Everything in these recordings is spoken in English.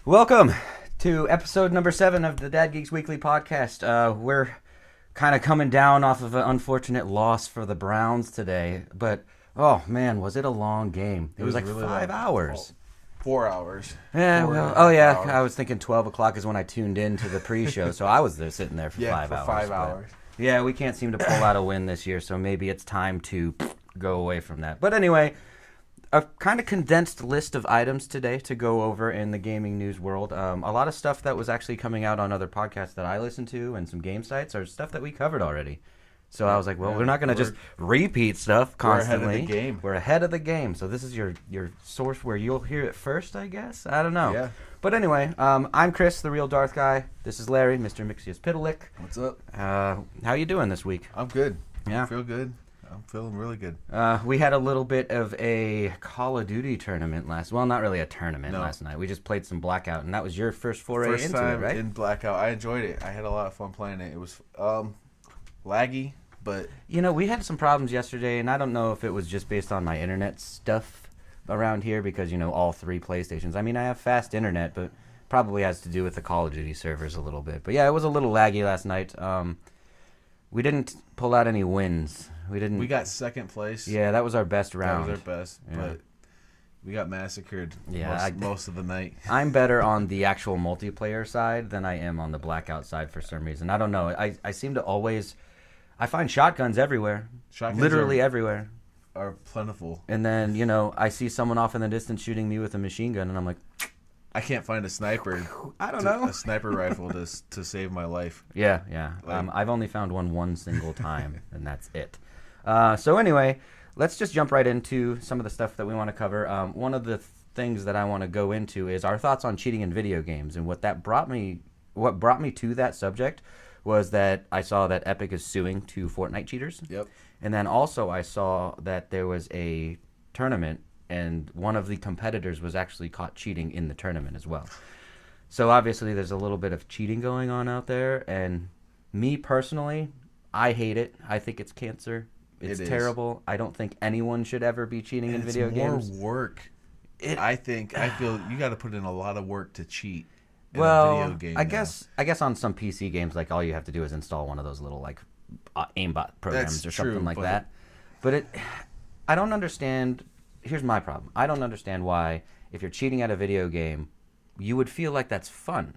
Welcome to episode number 7 of the Dad Geeks Weekly podcast. We're kind of coming down off of an unfortunate loss for the Browns today, but oh man, was it a long game. It was like really 5 hours. 4 hours. Yeah, well, oh yeah, I was thinking 12 o'clock is when I tuned in to the pre-show, so I was there sitting there for 5 hours. 5 hours. Yeah, we can't seem to pull out a win this year, so maybe it's time to go away from that. But anyway, a kind of condensed list of items today to go over in the gaming news world. A lot of stuff that was actually coming out on other podcasts that I listen to and some game sites are stuff that we covered already. So I was like, well, we're not going to just repeat stuff constantly. We're ahead of the game. We're ahead of the game. So this is your source where you'll hear it first, I guess? I don't know. Yeah. But anyway, I'm Chris, the real Darth guy. This is Larry, Mr. Mixius Pitalik. What's up? How you doing this week? I'm good. Yeah. I feel good. I'm feeling really good. We had a little bit of a Call of Duty tournament not really a tournament last night. We just played some Blackout, and that was your first foray into it, right? First time in Blackout. I enjoyed it. I had a lot of fun playing it. It was laggy, but... You know, we had some problems yesterday, and I don't know if it was just based on my internet stuff around here, because, you know, all 3 PlayStations. I mean, I have fast internet, but probably has to do with the Call of Duty servers a little bit. But yeah, it was a little laggy last night. We didn't pull out any wins. We got second place. Yeah, that was our best round. That was our best, but we got massacred most of the night. I'm better on the actual multiplayer side than I am on the Blackout side for some reason. I don't know. I seem to always... I find shotguns everywhere. Literally everywhere. Are plentiful. And then, you know, I see someone off in the distance shooting me with a machine gun, and I'm like... I can't find a sniper. I don't know. A sniper rifle to save my life. Yeah. I've only found one single time, and that's it. So anyway, let's just jump right into some of the stuff that we want to cover. One of the things that I want to go into is our thoughts on cheating in video games, and what brought me to that subject was that I saw that Epic is suing 2 Fortnite cheaters. Yep. And then also I saw that there was a tournament, and one of the competitors was actually caught cheating in the tournament as well. So obviously there's a little bit of cheating going on out there, and me personally, I hate it. I think it's cancer. It's terrible. I don't think anyone should ever be cheating in video games. It's more work. I feel you got to put in a lot of work to cheat in a video game. I guess on some PC games, like, all you have to do is install one of those little, like, aimbot programs or something like that. But I don't understand. Here's my problem. I don't understand why, if you're cheating at a video game, you would feel like that's fun.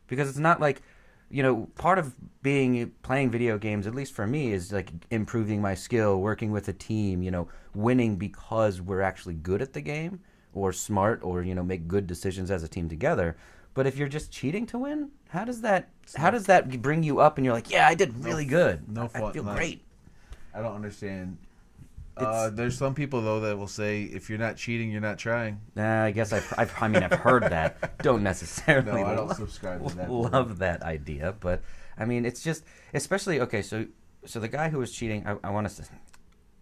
Because it's not like... You know, part of playing video games, at least for me, is like improving my skill, working with a team, you know, winning because we're actually good at the game, or smart, or, you know, make good decisions as a team together. But if you're just cheating to win, how does that bring you up and you're like, yeah, I did really good. I feel great. I don't understand. There's some people, though, that will say, if you're not cheating, you're not trying. I guess I've heard that. Don't necessarily I don't subscribe to that. Love that idea. But, I mean, it's just, especially, okay, so the guy who was cheating, I want to,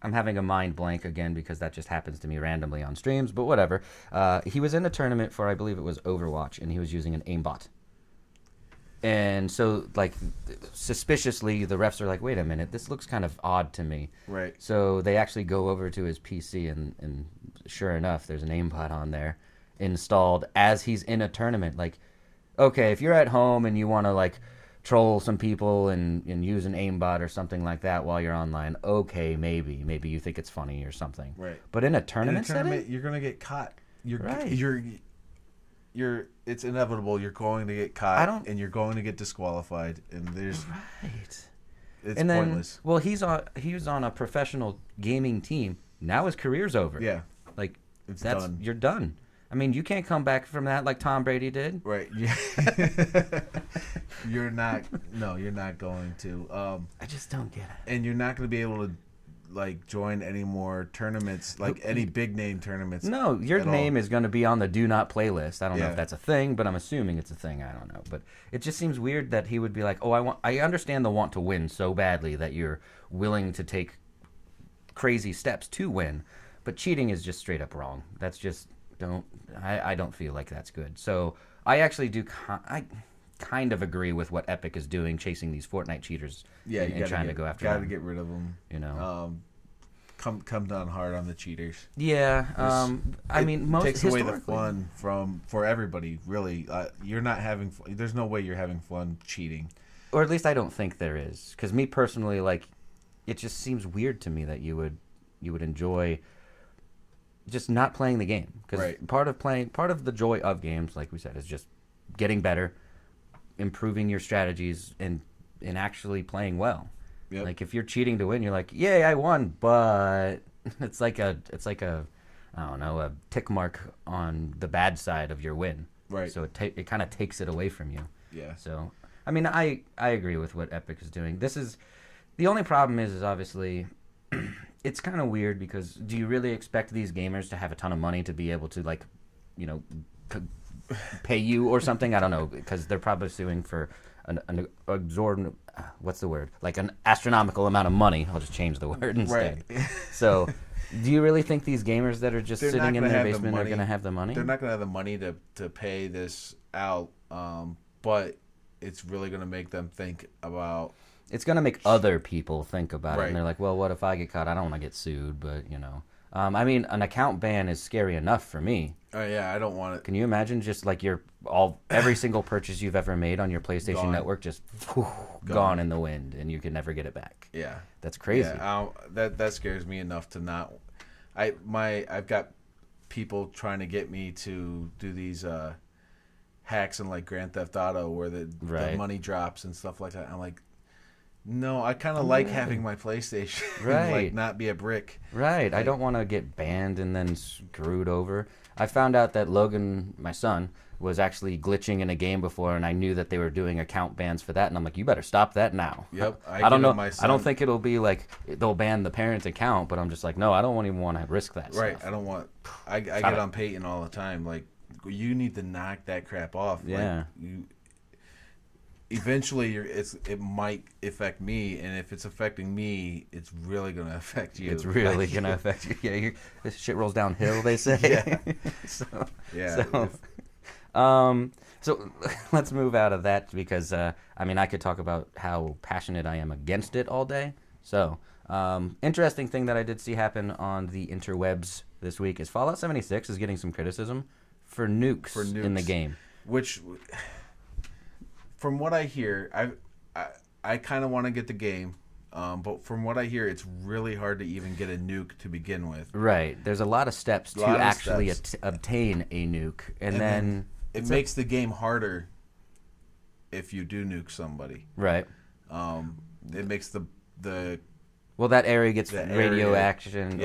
I'm having a mind blank again because that just happens to me randomly on streams, but whatever. He was in a tournament for, I believe it was Overwatch, and he was using an aimbot. And so, like, suspiciously, the refs are like, wait a minute, this looks kind of odd to me. Right. So they actually go over to his PC, and sure enough, there's an aimbot on there installed as he's in a tournament. Like, okay, if you're at home and you want to, like, troll some people and use an aimbot or something like that while you're online, okay, maybe you think it's funny or something. Right. But in a tournament setting, you're going to get caught. It's inevitable. You're going to get caught, and you're going to get disqualified. And there's it's pointless. Well, he was on a professional gaming team. Now his career's over. Yeah, like it's done. You're done. I mean, you can't come back from that like Tom Brady did. Right. Yeah. You're not going to. I just don't get it. And you're not going to be able to, like, join any more tournaments, like any big name tournaments. No, your name is going to be on the do not play list. I don't know if that's a thing, but I'm assuming it's a thing. I don't know, but it just seems weird that he would be like, "Oh, I understand the want to win so badly that you're willing to take crazy steps to win." But cheating is just straight up wrong. That's just I don't feel like that's good. So I actually do. I kind of agree with what Epic is doing, chasing these Fortnite cheaters. Yeah, and trying to go after them. Got to get rid of them. You know, come down hard on the cheaters. Yeah, I mean, most takes away the fun for everybody. Really, you're not having. There's no way you're having fun cheating. Or at least I don't think there is. Because me personally, like, it just seems weird to me that you would enjoy just not playing the game. Because part of the joy of games, like we said, is just getting better, improving your strategies, and actually playing well. Yep. Like if you're cheating to win, you're like, yay, I won, but it's like a I don't know, a tick mark on the bad side of your win. Right. So it kind of takes it away from you. Yeah. So I mean, I agree with what Epic is doing. This is the only problem is obviously it's kind of weird because do you really expect these gamers to have a ton of money to be able to, like, you know, pay you or something? I don't know, because they're probably suing for an exorbitant, what's the word? Like an astronomical amount of money. I'll just change the word instead. Right. So do you really think these gamers that are just sitting in their basement are going to have the money? They're not going to have the money to pay this out, but it's really going to make them think about... It's going to make other people think about it. And they're like, well, what if I get caught? I don't want to get sued, but, you know. I mean, an account ban is scary enough for me. Oh, yeah, I don't want it. Can you imagine just like every single purchase you've ever made on your PlayStation Network just gone in the wind, and you can never get it back? Yeah. That's crazy. Yeah, that scares me enough to not... I've got people trying to get me to do these hacks in like Grand Theft Auto where the money drops and stuff like that. I'm like, no, I kind of like having my PlayStation, like not be a brick. Right. Like, I don't want to get banned and then screwed over. I found out that Logan, my son, was actually glitching in a game before, and I knew that they were doing account bans for that, and I'm like, you better stop that now. Yep. I don't know. I don't think it'll be like they'll ban the parent account, but I'm just like, no, I don't even want to risk that. Right. Stuff. I don't want. I get on Peyton all the time. Like, you need to knock that crap off. Yeah. Like, eventually it might affect me, and if it's affecting me, it's really going to affect you. It's really going to affect you. Yeah, this shit rolls downhill, they say. Yeah. So let's move out of that because I mean, I could talk about how passionate I am against it all day. So interesting thing that I did see happen on the interwebs this week is Fallout 76 is getting some criticism for nukes in the game, which... From what I hear, I kind of want to get the game, but from what I hear, it's really hard to even get a nuke to begin with. Right. There's a lot of steps to actually obtain a nuke, and then it makes the game harder if you do nuke somebody. Right. It makes the well, that area gets radioactive, and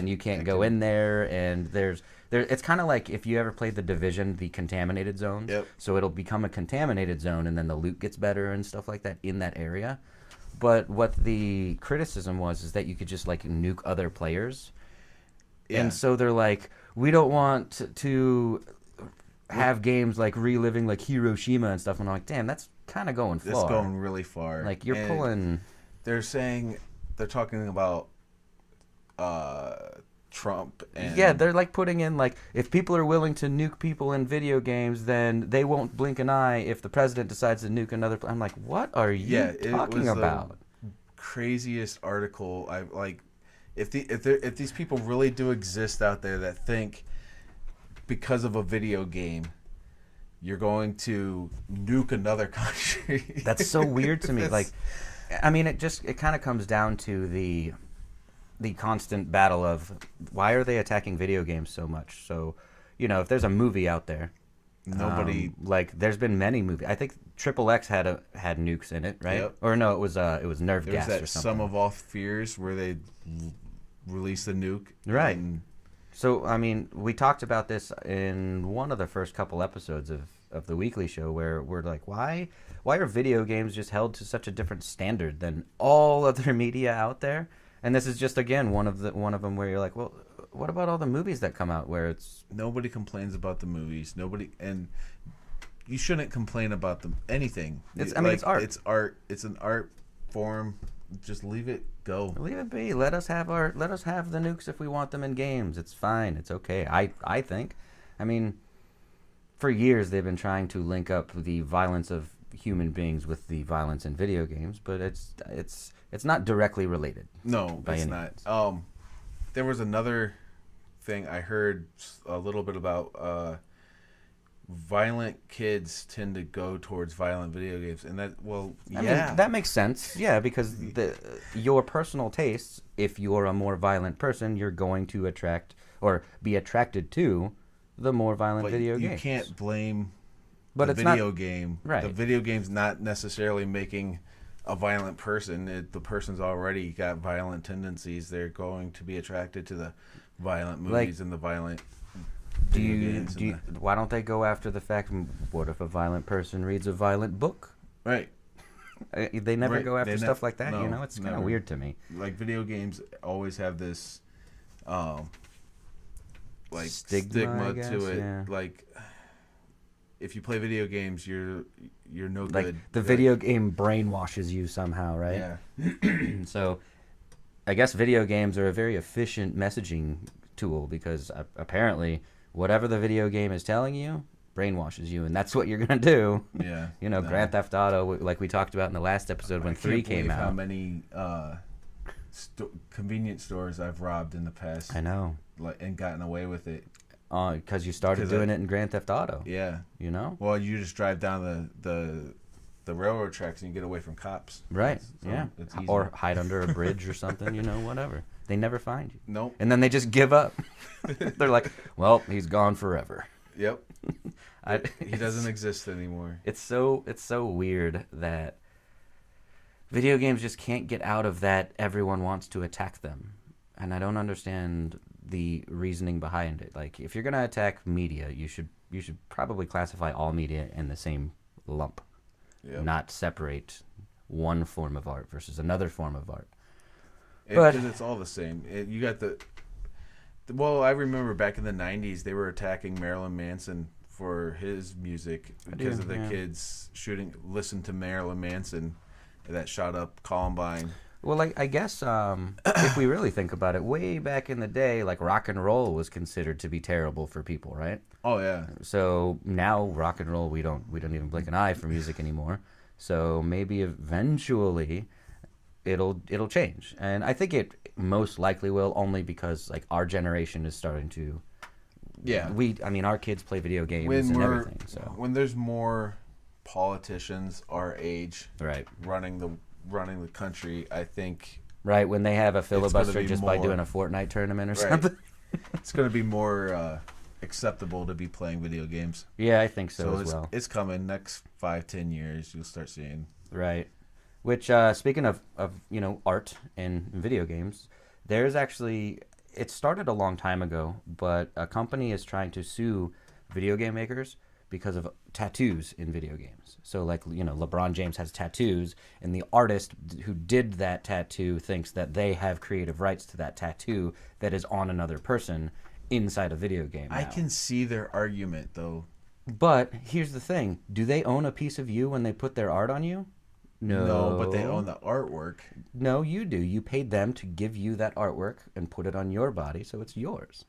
you can't go in there. And it's kind of like if you ever played The Division, the contaminated zones. Yep. So it'll become a contaminated zone, and then the loot gets better and stuff like that in that area. But what the criticism was is that you could just like nuke other players, and so they're like, we don't want to have games like reliving like Hiroshima and stuff. And I'm like, damn, that's kind of going far. It's going really far. Like you're pulling. They're talking about Trump and they're like putting in like if people are willing to nuke people in video games, then they won't blink an eye if the president decides to nuke another. I'm like, what are you talking about? The craziest article. I like if these people really do exist out there that think because of a video game you're going to nuke another country. That's so weird to me. Like, I mean, it kind of comes down to the constant battle of why are they attacking video games so much? So, you know, if there's a movie out there, like there's been many movies. I think XXX had nukes in it, right? Yep. Or no, it was nerve gas or something. Sum of All Fears where they released a nuke, right? So, I mean, we talked about this in one of the first couple episodes of the weekly show where we're like, why are video games just held to such a different standard than all other media out there? And this is just, again, one of them where you're like, well, what about all the movies that come out where it's... Nobody complains about the movies. And you shouldn't complain about anything. It's art. It's art. It's an art form. just leave it go. Leave it be. Let us have the nukes if we want them in games. It's fine. It's okay. I think. I mean, for years they've been trying to link up the violence of human beings with the violence in video games, but it's not directly related. No, it's not. There was another thing I heard a little bit about. Violent kids tend to go towards violent video games, and I mean, that makes sense. Yeah, because your personal tastes, if you're a more violent person, you're going to attract or be attracted to the more violent video games. You can't blame the video game. Right. The video game's not necessarily making a violent person. The person's already got violent tendencies. They're going to be attracted to the violent movies and the violent. Why don't they go after the fact? What if a violent person reads a violent book? Right. They never go after stuff like that. No, it's kind of weird to me. Like video games always have this, like stigma to it. Yeah. Like if you play video games, you're no good. The video game brainwashes you somehow, right? Yeah. So, I guess video games are a very efficient messaging tool because apparently whatever the video game is telling you brainwashes you, and that's what you're gonna do. Yeah. Grand Theft Auto, like we talked about in the last episode when 3 came out. How many convenience stores I've robbed in the past? I know. And gotten away with it. Because you started doing it in Grand Theft Auto. Yeah. Well, you just drive down the railroad tracks and you get away from cops. Right. So yeah. It's easy. Or hide under a bridge or something. Whatever. They never find you. Nope. And then they just give up. They're like, well, he's gone forever. Yep. He doesn't exist anymore. It's so weird that video games just can't get out of that everyone wants to attack them. And I don't understand the reasoning behind it. Like, if you're going to attack media, you should probably classify all media in the same lump. Yep. Not separate one form of art versus another form of art. Because it's all the same. You got well, I remember back in the 90s, they were attacking Marilyn Manson for his music because of the kids listened to Marilyn Manson that shot up Columbine. Well, I guess if we really think about it, way back in the day, like rock and roll was considered to be terrible for people, right? Oh yeah. So now rock and roll, we don't even blink an eye for music anymore. So maybe eventually it'll change, and I think it most likely will, only because like our generation is starting to. Yeah. Our kids play video games and everything. So when there's more politicians our age, right, running the country, I think. Right, when they have a filibuster just by doing a Fortnite tournament or something. It's going to be more acceptable to be playing video games. Yeah, I think so as well. It's coming. Next 5-10 years, you'll start seeing. Right. Which, speaking of art and video games, there's actually, it started a long time ago, but a company is trying to sue video game makers because of tattoos in video games. So, like, LeBron James has tattoos, and the artist who did that tattoo thinks that they have creative rights to that tattoo that is on another person inside a video game now. I can see their argument, though. But here's the thing. Do they own a piece of you when they put their art on you? No, but they own the artwork. No, you do. You paid them to give you that artwork and put it on your body, so it's yours.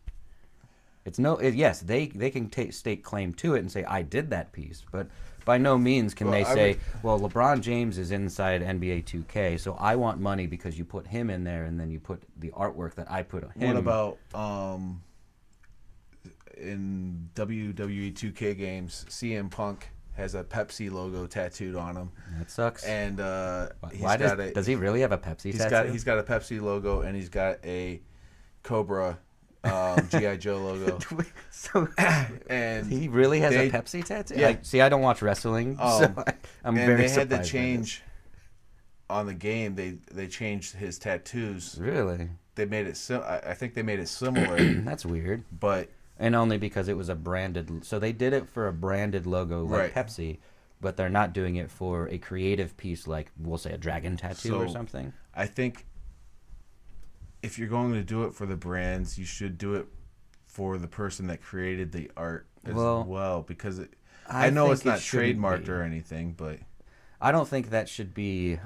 Yes, they can stake claim to it and say, I did that piece, but by no means can they say, well, LeBron James is inside NBA 2K, so I want money because you put him in there and then you put the artwork that I put on him. What about in WWE 2K games, CM Punk has a Pepsi logo tattooed on him. That sucks. And does he really have a Pepsi tattoo? He's got a Pepsi logo, and he's got a Cobra G.I. Joe logo. And he really has a Pepsi tattoo? Yeah. I don't watch wrestling, so I'm very surprised. And they had to change on the game. They changed his tattoos. Really? They made it. I think they made it similar. That's weird. And only because it was a branded. So they did it for a branded logo like Pepsi, but they're not doing it for a creative piece like, we'll say, a dragon tattoo or something. I think if you're going to do it for the brands, you should do it for the person that created the art as well, because I know it's not trademarked or anything, but I don't think that should be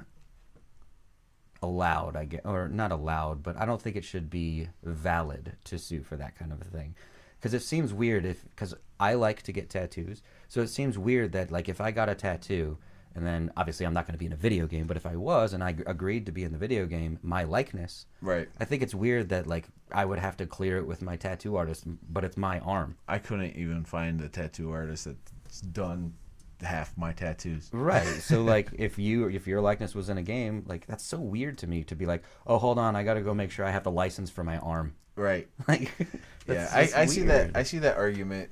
allowed, I guess, or not allowed, but I don't think it should be valid to sue for that kind of a thing. Because it seems weird because I like to get tattoos, so it seems weird that like if I got a tattoo and then obviously I'm not going to be in a video game, but if I was and I agreed to be in the video game, my likeness, right? I think it's weird that like I would have to clear it with my tattoo artist, but it's my arm. I couldn't even find a tattoo artist that's done half my tattoos. Right. So like if your likeness was in a game, like that's so weird to me to be like, oh, hold on, I got to go make sure I have the license for my arm. Right. Like, yeah, I see that. I see that argument.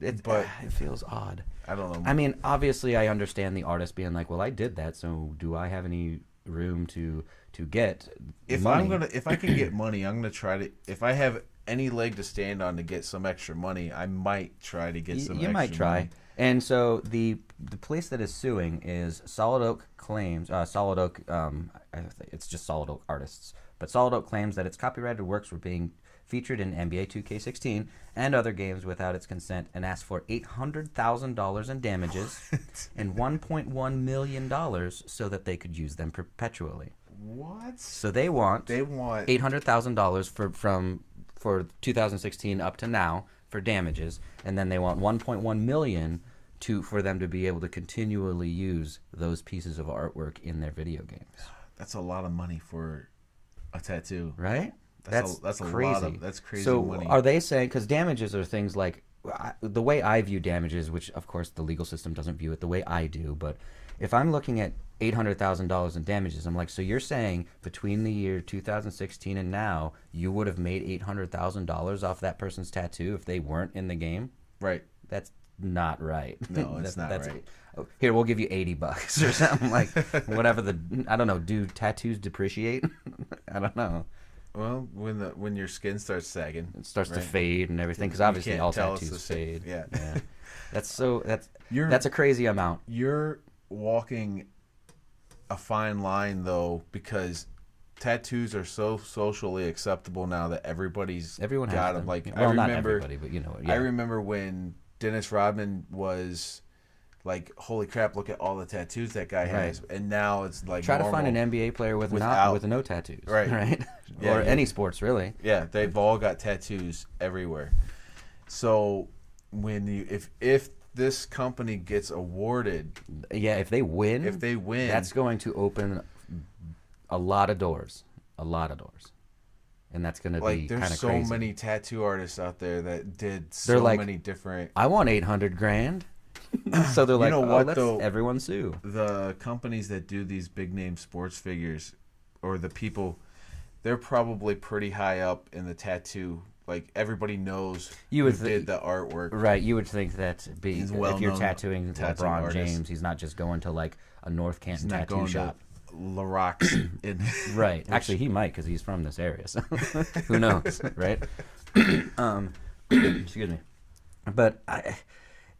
But it feels odd. I don't know. I mean, obviously, I understand the artist being like, "Well, I did that, so do I have any room to get money?" If I can get money, I'm gonna try to. If I have any leg to stand on to get some extra money, I might try to get some. You might try. Money. And so the place that is suing is Solid Oak claims. Solid Oak. It's just Solid Oak artists, but Solid Oak claims that its copyrighted works were being featured in NBA 2K16 and other games without its consent, and asked for $800,000 in damages and $1.1 million so that they could use them perpetually. What? So they want $800,000 for 2016 up to now for damages, and then they want $1.1 million for them to be able to continually use those pieces of artwork in their video games. That's a lot of money for a tattoo, right? That's crazy. That's crazy so money. Are they saying, because damages are things like, the way I view damages, which of course the legal system doesn't view it the way I do, but if I'm looking at $800,000 in damages, I'm like, so you're saying between the year 2016 and now, you would have made $800,000 off that person's tattoo if they weren't in the game? Right. That's not right. No, it's not right. Here, we'll give you $80 or something, like whatever I don't know, do tattoos depreciate? I don't know. Well, when your skin starts sagging, it starts to fade and everything, because obviously all tattoos fade. Yeah. That's a crazy amount. You're walking a fine line though, because tattoos are so socially acceptable now that everyone got them. Like, well, not everybody, but you know. Yeah. I remember when Dennis Rodman was like, holy crap, look at all the tattoos that guy has. Right. And now it's like try to find an NBA player with no tattoos. Right. Yeah, or any sports, really. Yeah, they've all got tattoos everywhere. So if this company gets awarded, if they win, that's going to open a lot of doors. And that's going to be kind of crazy. There's so many tattoo artists out there that did many different. I want $800,000. So they're like, everyone sue. The companies that do these big name sports figures, or the people, they're probably pretty high up in the tattoo. Like, everybody knows who did the artwork. Right. You would think that if you're tattooing LeBron James, he's not just going to like a North Canton tattoo shop. La Rocks in right. Actually, he might, because he's from this area. So who knows, right? Excuse me. But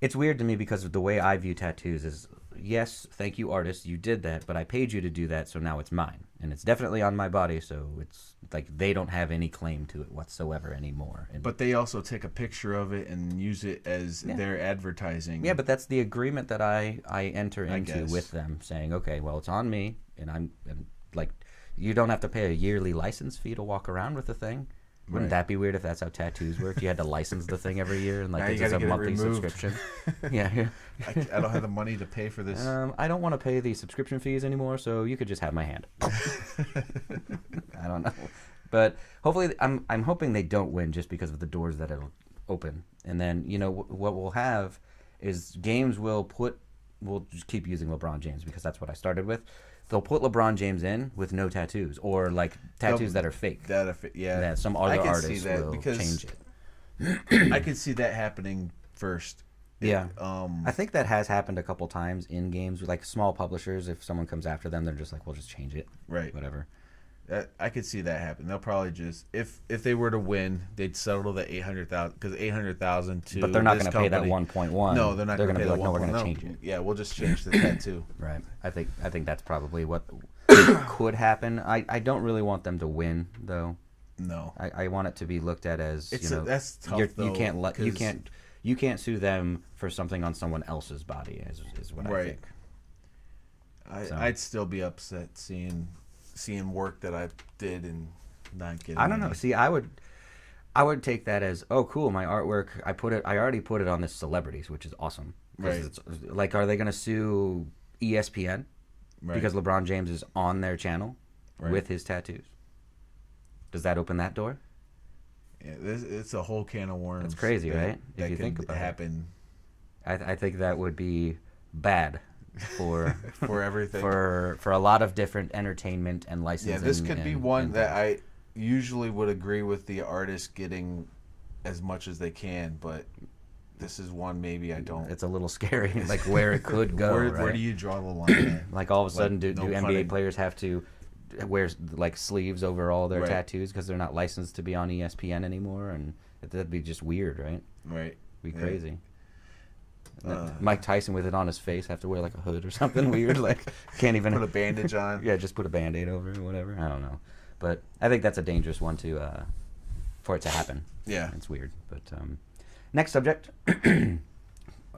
it's weird to me because of the way I view tattoos is, yes, thank you, artist, you did that, but I paid you to do that, so now it's mine. And it's definitely on my body, so it's like they don't have any claim to it whatsoever anymore. But they also take a picture of it and use it as their advertising. Yeah, but that's the agreement that I enter into with them, saying, okay, well, it's on me, and like, you don't have to pay a yearly license fee to walk around with the thing. Wouldn't that be weird if that's how tattoos worked? You had to license the thing every year, and like it's just a monthly subscription. Yeah. I don't have the money to pay for this. I don't want to pay the subscription fees anymore, so you could just have my hand. I don't know, but hopefully, I'm hoping they don't win just because of the doors that it'll open, and then what we'll have is games we'll just keep using LeBron James because that's what I started with. They'll put LeBron James in with no tattoos, or like tattoos that are fake. That some other artist will change it. I could see that happening first. Yeah. I think that has happened a couple times in games, like small publishers. If someone comes after them, they're just like, "We'll just change it." Right. Whatever. I could see that happen. They'll probably just if they were to win, they'd settle the $800,000 because $800,000 to. But they're not going to pay that 1.1. No, they're not going to pay that. No, we're going to change it. Yeah, we'll just change the tattoo. Right. I think that's probably what could happen. I don't really want them to win though. No. I want it to be looked at as that's tough though. You can't sue them for something on someone else's body is what I think. I'd still be upset seeing seeing work that I did and not getting. I don't know. See, I would take that as, oh, cool, my artwork. I already put it on this celebrities, which is awesome. Right. It's, like, are they going to sue ESPN because LeBron James is on their channel with his tattoos? Does that open that door? Yeah, it's a whole can of worms. It's crazy, right? If you think about it. I think that would be bad for for everything, for a lot of different entertainment and licensing. Yeah, this could be one that I usually would agree with the artist getting as much as they can, but this is one maybe I don't. It's a little scary, like where it could go. Where do you draw the line? Like all of a sudden, do NBA players have to wear like sleeves over all their tattoos because they're not licensed to be on ESPN anymore? And that'd be just weird, right? Right. Be crazy. Mike Tyson with it on his face have to wear like a hood or something weird, like can't even put a bandage on. Yeah, just put a Band-Aid over it or whatever. I don't know, but I think that's a dangerous one to for it to happen. Yeah, it's weird. But next subject, I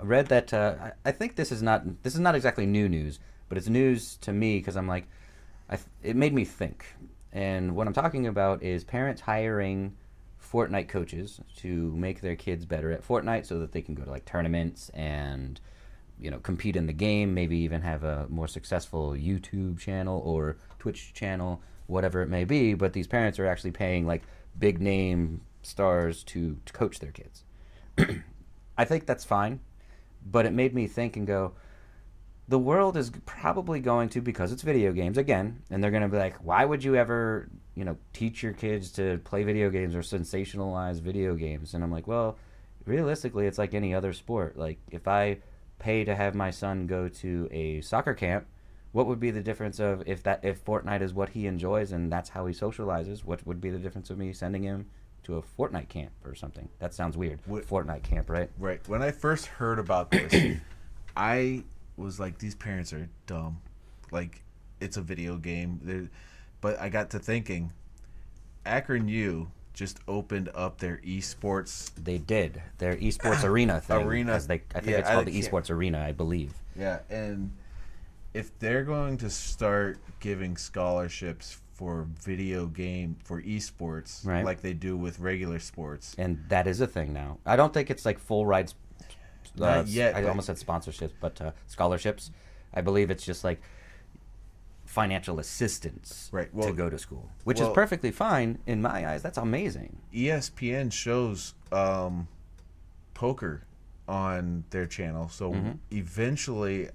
read that I think this is not exactly new news, but it's news to me because I'm like, it made me think, and what I'm talking about is parents hiring Fortnite coaches to make their kids better at Fortnite so that they can go to like tournaments and compete in the game, maybe even have a more successful YouTube channel or Twitch channel, whatever it may be. But these parents are actually paying like big name stars to coach their kids. I think that's fine, but it made me think and go, the world is probably going to, because it's video games again, and they're going to be like, why would you ever, teach your kids to play video games or sensationalize video games? And I'm like, well, realistically, it's like any other sport. Like, if I pay to have my son go to a soccer camp, what would be the difference of if Fortnite is what he enjoys and that's how he socializes? What would be the difference of me sending him to a Fortnite camp or something? That sounds weird. Fortnite camp, right? Right. When I first heard about this, I was like, these parents are dumb. Like, it's a video game. But I got to thinking, Akron U just opened up their esports. They did. Their esports arena thing. I think it's called the esports arena, I believe. Yeah, and if they're going to start giving scholarships for for esports, like they do with regular sports. And that is a thing now. I don't think it's like full rides. Not yet. I almost said sponsorships, but scholarships. I believe it's just like financial assistance to go to school, which is perfectly fine in my eyes. That's amazing. ESPN shows poker on their channel, so eventually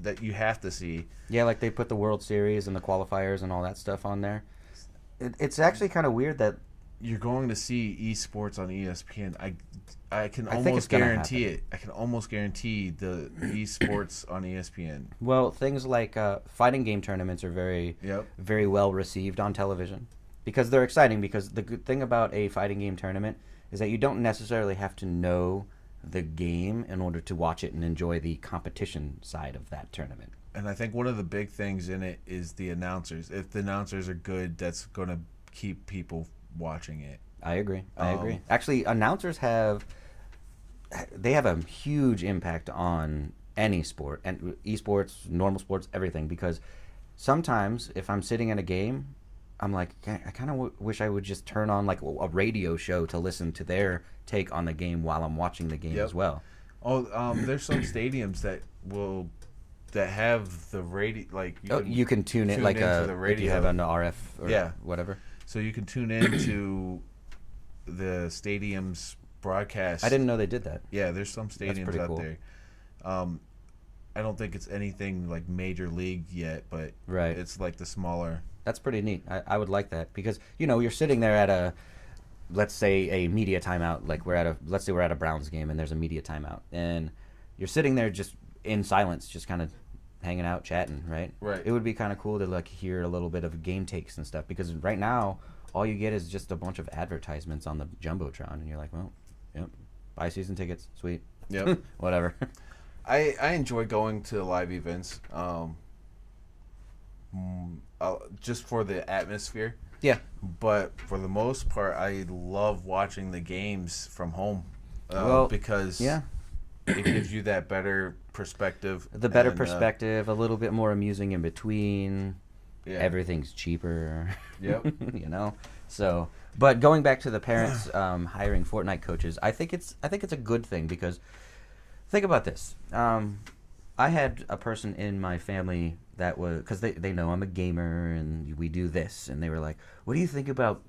that you have to see. Yeah, like they put the World Series and the qualifiers and all that stuff on there. It's actually kind of weird that you're going to see esports on ESPN. I can almost guarantee it. I can almost guarantee the esports on ESPN. Well, things like fighting game tournaments are very well received on television because they're exciting. Because the good thing about a fighting game tournament is that you don't necessarily have to know the game in order to watch it and enjoy the competition side of that tournament. And I think one of the big things in it is the announcers. If the announcers are good, that's going to keep people watching it. I agree. Actually, announcers have a huge impact on any sport, and esports, normal sports, everything. Because sometimes if I'm sitting in a game, I'm like, I kind of wish I would just turn on like a radio show to listen to their take on the game while I'm watching the game as well. Oh, there's some stadiums that have the radio, like you can tune in like if you have an RF or whatever. So you can tune in to the stadium's broadcast. I didn't know they did that. Yeah, there's some stadiums out there. I don't think it's anything like major league yet, but it's like the smaller. That's pretty neat. I would like that because you're sitting there at let's say a media timeout. Like let's say we're at a Browns game and there's a media timeout, and you're sitting there just in silence, just kind of hanging out, chatting, right? Right. It would be kind of cool to like hear a little bit of game takes and stuff because right now all you get is just a bunch of advertisements on the jumbotron, and you're like, well, buy season tickets, sweet, whatever. I enjoy going to live events, just for the atmosphere. Yeah. But for the most part, I love watching the games from home, because it gives you that better perspective. The better perspective, a little bit more amusing in between. everything's cheaper. Yep. You know. So, but going back to the parents hiring Fortnite coaches, I think it's a good thing because think about this. I had a person in my family that was, because they know I'm a gamer and we do this, and they were like, "What do you think about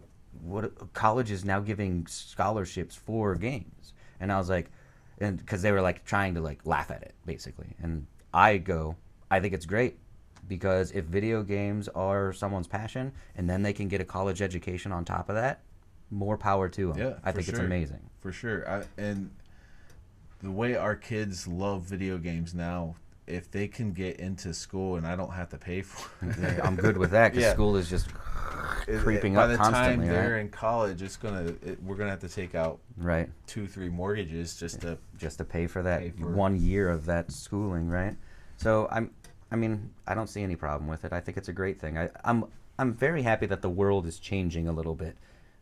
what college is now giving scholarships for games?" And I was like, and because they were like trying to like laugh at it basically, and I think it's great because if video games are someone's passion and then they can get a college education on top of that, more power to them. Yeah, I think it's amazing. For sure. And the way our kids love video games now, if they can get into school and I don't have to pay for it. Yeah, I'm good with that because school is just creeping up constantly. By the time they're right? in college, we're gonna have to take out 2-3 mortgages just to pay for that 1 year of that schooling, right? So I mean, I don't see any problem with it. I think it's a great thing. I'm very happy that the world is changing a little bit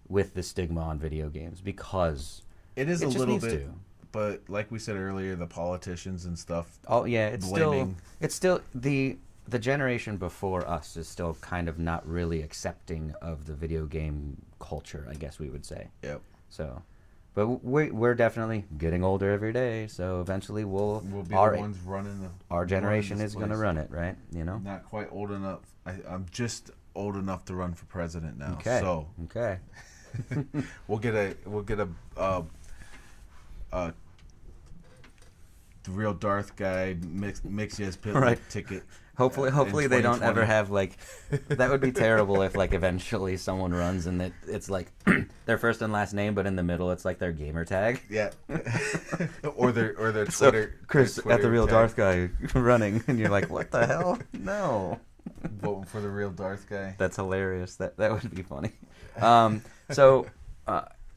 with the stigma on video games because it is a little bit. But like we said earlier, the politicians and stuff. Oh yeah, it's still the generation before us is still kind of not really accepting of the video game culture, I guess we would say. Yep. So, but we're definitely getting older every day. So eventually we'll be the ones running our generation is going to run it, right? You know. Not quite old enough. I'm just old enough to run for president now. Okay. So okay. we'll get a the real Darth guy mix his pit ticket. Hopefully they don't ever have like that would be terrible if like eventually someone runs and it's like their first and last name but in the middle it's like their gamer tag. Yeah. or their Twitter. So, Chris their Twitter at the real tag. Darth guy running and you're like, what the hell? No. Voting for the real Darth guy. That's hilarious. That would be funny. I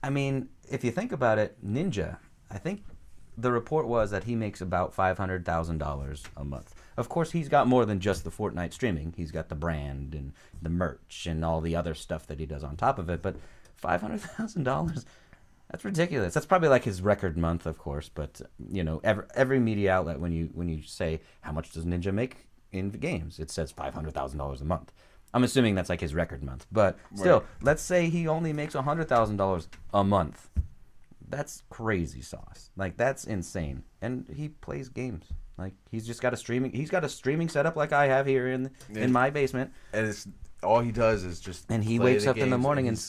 mean, if you think about it, Ninja, I think the report was that he makes about $500,000 a month. Of course, he's got more than just the Fortnite streaming. He's got the brand and the merch and all the other stuff that he does on top of it. But $500,000, that's ridiculous. That's probably like his record month, of course. But you know, every media outlet when you say how much does Ninja make in games, it says $500,000 a month. I'm assuming that's like his record month. But still, let's say he only makes $100,000 a month. That's crazy sauce. Like that's insane. And he plays games. Like he's just got a streaming setup like I have here in my basement. And it's all he does is just and he wakes up in the morning and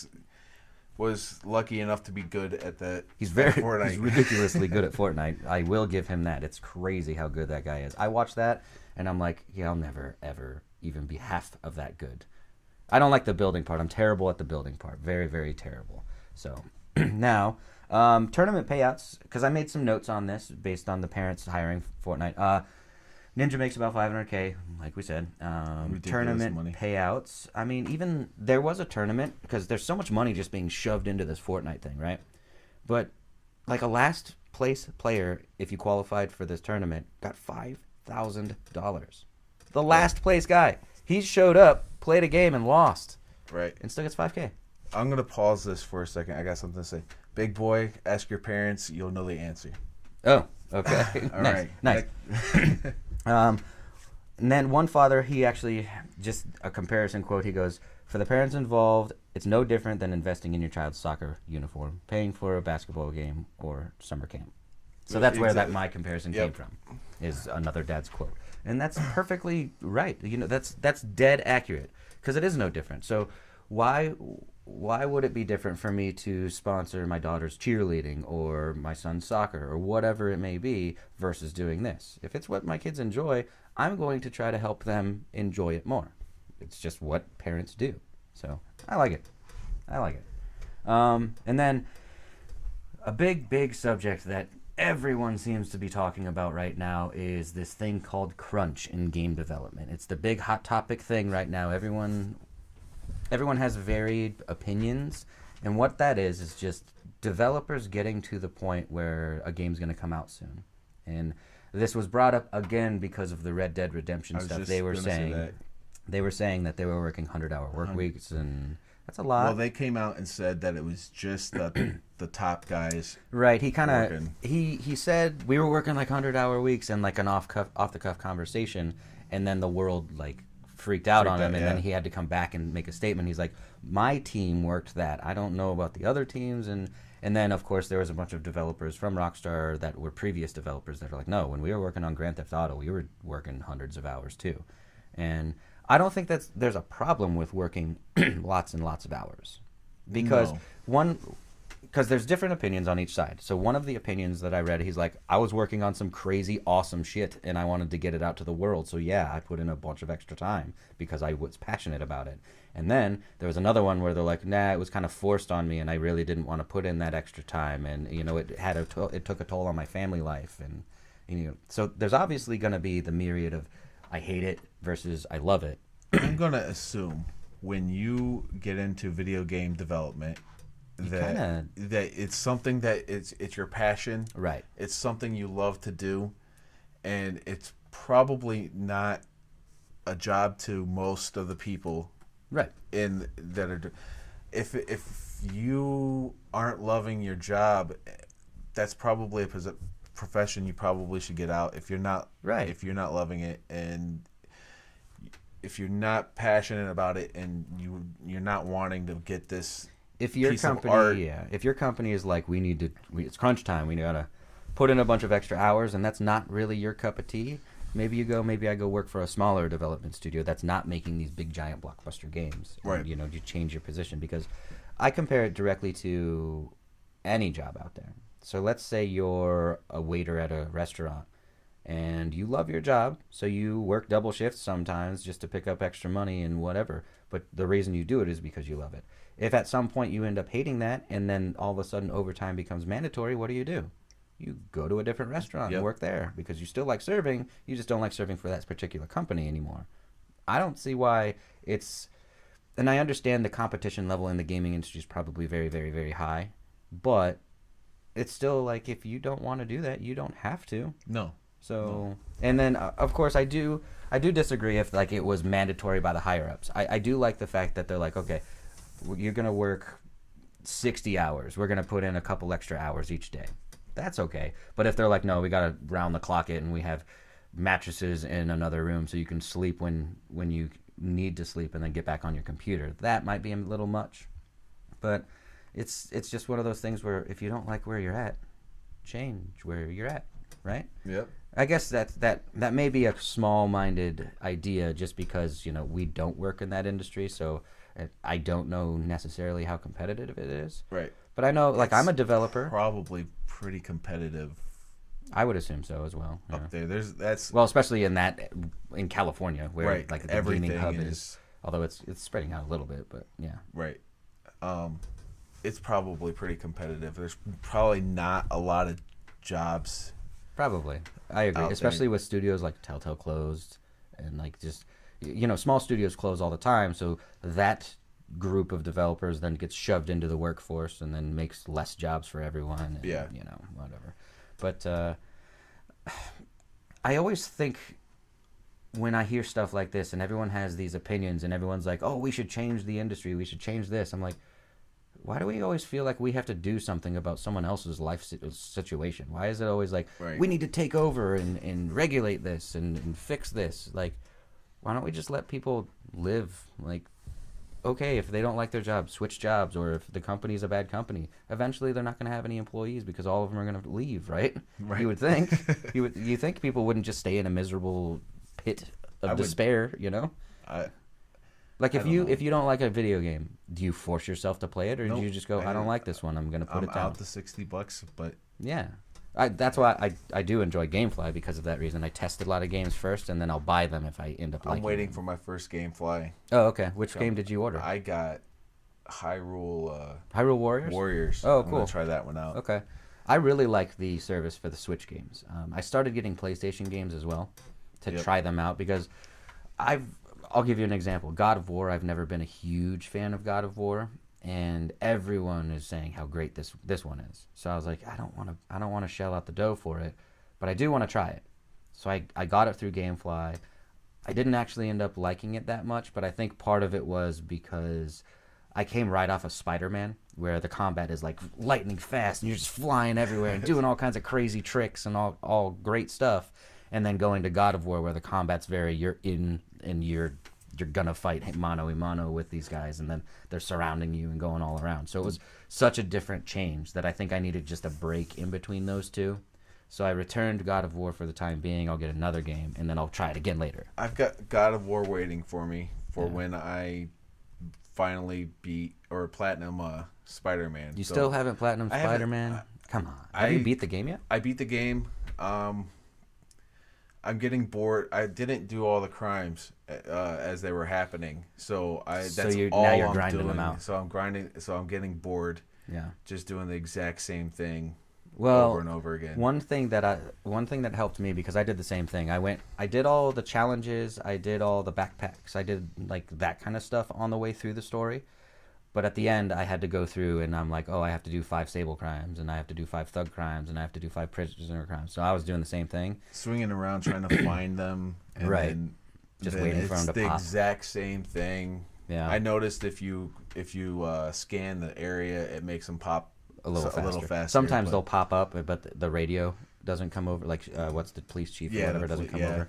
was lucky enough to be good at that. He's ridiculously good at Fortnite. I will give him that. It's crazy how good that guy is. I watch that and I'm like, yeah, I'll never ever even be half of that good. I don't like the building part. I'm terrible at the building part. Very, very terrible. So now tournament payouts, because I made some notes on this based on the parents hiring Fortnite. Ninja makes about $500K, like we said. Tournament money. Payouts. I mean, even there was a tournament because there's so much money just being shoved into this Fortnite thing, right? But like a last place player, if you qualified for this tournament, got $5,000. The last place guy. He showed up, played a game, and lost. Right. And still gets $5K. I'm going to pause this for a second. I got something to say. Big boy, ask your parents. You'll know the answer. Oh, okay. All right. Nice. And then one father, he actually, just a comparison quote, he goes, for the parents involved, it's no different than investing in your child's soccer uniform, paying for a basketball game or summer camp. So that's where my comparison came from, is another dad's quote. And that's perfectly right. You know, that's dead accurate because it is no different. So why would it be different for me to sponsor my daughter's cheerleading or my son's soccer or whatever it may be versus doing this? If it's what my kids enjoy, I'm going to try to help them enjoy it more. It's just what parents do. So I like it. And then a big subject that everyone seems to be talking about right now is this thing called crunch in game development. It's the big hot topic thing right now. Everyone has varied opinions, and what that is just developers getting to the point where a game's going to come out soon. And this was brought up again because of the Red Dead Redemption stuff. They were saying that they were working 100-hour work weeks, and that's a lot. Well, they came out and said that it was just the top guys. Right. He kind of he said we were working like 100-hour weeks and like an off the cuff conversation, and then the world like freaked out on him, and then he had to come back and make a statement. He's like, my team worked that. I don't know about the other teams. And then, of course, there was a bunch of developers from Rockstar that were previous developers that are like, no, when we were working on Grand Theft Auto, we were working hundreds of hours too. And I don't think there's a problem with working lots and lots of hours. Because because there's different opinions on each side. So one of the opinions that I read, he's like, I was working on some crazy, awesome shit, and I wanted to get it out to the world. So yeah, I put in a bunch of extra time because I was passionate about it. And then there was another one where they're like, nah, it was kind of forced on me, and I really didn't want to put in that extra time, and it took a toll on my family life, and so there's obviously going to be the myriad of I hate it versus I love it. I'm going to assume when you get into video game development, that it's something that it's your passion, right? It's something you love to do, and it's probably not a job to most of the people, right? If you aren't loving your job, that's probably a profession you probably should get out. If you're not if you're not loving it, and if you're not passionate about it, and you're not wanting to get this. If your company, if your company is like, it's crunch time, we gotta put in a bunch of extra hours, and that's not really your cup of tea, maybe I go work for a smaller development studio that's not making these big giant blockbuster games. Right. And, you change your position, because I compare it directly to any job out there. So let's say you're a waiter at a restaurant, and you love your job, so you work double shifts sometimes just to pick up extra money and whatever. But the reason you do it is because you love it. If at some point you end up hating that, and then all of a sudden overtime becomes mandatory, what do? You go to a different restaurant and work there, because you still like serving, you just don't like serving for that particular company anymore. I don't see why and I understand the competition level in the gaming industry is probably very, very, very high, but it's still like, if you don't want to do that, you don't have to. No. So, and then of course I do disagree if like it was mandatory by the higher ups. I do like the fact that they're like, okay, you're going to work 60 hours. We're going to put in a couple extra hours each day. That's okay. But if they're like, no, we got to round the clock it, and we have mattresses in another room so you can sleep when you need to sleep and then get back on your computer, that might be a little much. But it's just one of those things where if you don't like where you're at, change where you're at, right? Yep. I guess that may be a small-minded idea, just because we don't work in that industry, so I don't know necessarily how competitive it is. Right. But I know, like, I'm a developer. Probably pretty competitive. I would assume so as well. Up there, well, especially in California, where like the gaming hub is. Although it's spreading out a little bit, but yeah. Right. It's probably pretty competitive. There's probably not a lot of jobs. Probably, I agree. Especially with studios like Telltale closed, and like just small studios close all the time, so that group of developers then gets shoved into the workforce and then makes less jobs for everyone. And, whatever. But I always think when I hear stuff like this and everyone has these opinions and everyone's like, oh, we should change the industry, we should change this. I'm like, why do we always feel like we have to do something about someone else's life situation? Why is it always like, we need to take over and regulate this and fix this? Like, why don't we just let people live? Like, okay, if they don't like their job, switch jobs. Or if the company's a bad company, eventually they're not going to have any employees because all of them are going to leave, right? You would think. You think people wouldn't just stay in a miserable pit of despair, Like if you don't like a video game, do you force yourself to play it, or do you just go, I don't like this one, I'm going to put it down? I'm out the $60, but yeah. That's why I do enjoy GameFly, because of that reason. I test a lot of games first, and then I'll buy them if I end up liking them. I'm waiting for my first GameFly. Oh, okay. Which game did you order? I got Hyrule Warriors? Warriors. Oh, cool. I'm going to try that one out. Okay. I really like the service for the Switch games. I started getting PlayStation games as well to try them out, because I'll give you an example. God of War, I've never been a huge fan of God of War. And everyone is saying how great this one is. So I was like, I don't want to shell out the dough for it, but I do want to try it. So I got it through GameFly. I didn't actually end up liking it that much, but I think part of it was because I came right off of Spider-Man, where the combat is like lightning fast and you're just flying everywhere and doing all kinds of crazy tricks and all great stuff. And then going to God of War, where the combat's you're in and you're you're gonna fight mano a mano with these guys, and then they're surrounding you and going all around. So it was such a different change that I think I needed just a break in between those two. So I returned God of War for the time being. I'll get another game, and then I'll try it again later. I've got God of War waiting for me for when I finally beat or platinum Spider-Man. You still haven't platinum Spider-Man? Come on. Have you beat the game yet? I beat the game. I'm getting bored. I didn't do all the crimes as they were happening, so now you're grinding them out. So I'm grinding. So I'm getting bored. Yeah. Just doing the exact same thing. Well, over and over again. One thing that helped me, because I did the same thing. I did all the challenges, I did all the backpacks, I did like that kind of stuff on the way through the story. But at the end, I had to go through, and I'm like, I have to do 5 Sable crimes, and I have to do 5 Thug crimes, and I have to do 5 Prisoner crimes. So I was doing the same thing, swinging around trying to find them, and then just waiting for them to pop. It's the exact same thing. Yeah, I noticed if you scan the area, it makes them pop a little faster. Sometimes they'll pop up, but the radio doesn't come over. Like, what's the police chief or whatever doesn't come over.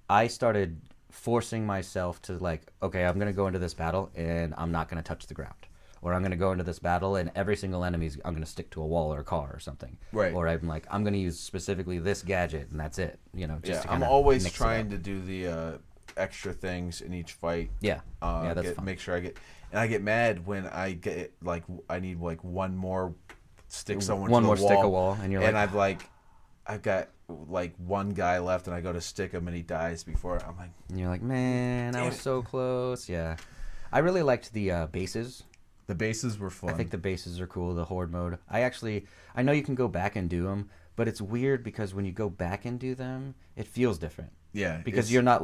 I started forcing myself to, like, okay, I'm going to go into this battle, and I'm not going to touch the ground. Or I'm going to go into this battle, and every single enemy, I'm going to stick to a wall or a car or something. Right. Or I'm like, I'm going to use specifically this gadget, and that's it. Just to I'm always trying to do the extra things in each fight. Yeah. That's fun. Make sure I get... And I get mad when I get, like, I need, like, one more stick someone one to more the wall. stick a wall, and you're like... And I've got, like, one guy left, and I go to stick him, and he dies before. I'm like... And you're like, man, I was so close. Yeah. I really liked the bases. The bases were fun. I think the bases are cool, the horde mode. I know you can go back and do them, but it's weird because when you go back and do them, it feels different. Yeah. Because you're not